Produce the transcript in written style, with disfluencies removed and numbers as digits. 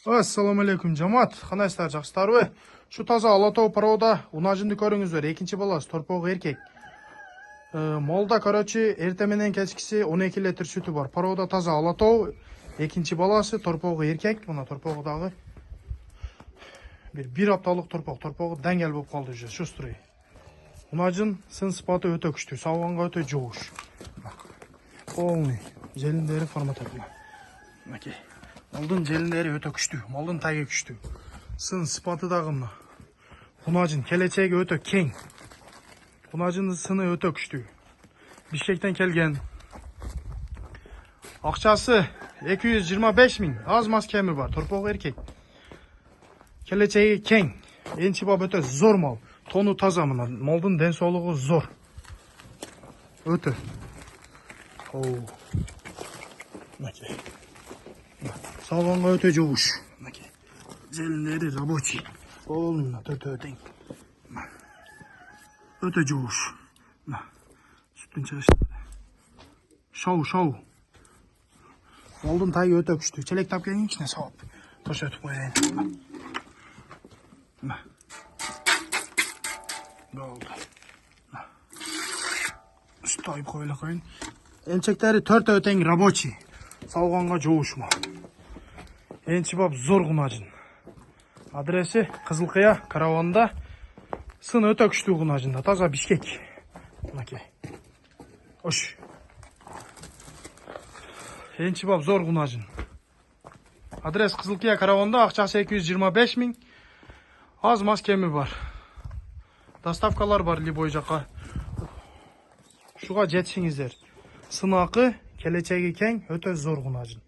Assalamu alaikum жамаат. Кандайсыздар, жакшысыздарбы? Şu таза Алатау парода унажынды көрүңүздөр. Экинчи баласы торпогу эркек. Молда короче эрте менен кечкиси 12 литр сүтү бар. Парода таза Алатау, экинчи баласы торпогу эркек. Мына торпогу дагы бир апталык торпог. Торпогу деңгел болуп калды уже. Шустрый. Унажын сын сыпаты өтө күчтүү, сабганга өтө жоош. Полный желиндери формататына. Макей. Малдын желиндери өтө күчтүү, малдын таги күчтүү. Сын сыпаты дагы мына. Унажын келечеги өтө кең. Унажынын сыны өтө күчтүү. Бишкектен келген. Акчасы 225 миң. Аз мас кеми бар. Торпогу эркек. Келечеги кең. Энчи бап өтө зор мал. Тону таза мына. Малдын ден соолугу зор. Өтө. Макей. Сабанга өтө жугуш. Желиндери рабочий. Полный өтө тең. Өтө жугуш. Сүттүн чыгыштары. Шау. Малдын тайы өтө күчтүү. Челек тап келген кичине сабап. Тош өтүп коеюн. Болду. Сүт айып коеле коеюн. Эмчектери 4 тең рабочий. Сауганга жоошма. Энчи бап зор кунажын. Адреси Кызылкыя караванда. Сын өтө күчтүү кунажында. Таза Бишкек. Мынакей. Ош. Энчи бап зор кунажын. Адрес Кызылкыя караванда, акчасы 225 миң. Аз мас кеми бар. Доставкалар бар любой жака. Шуга жетишиңиздер. Сынакы, келечеги кең, өтө зор кунажын.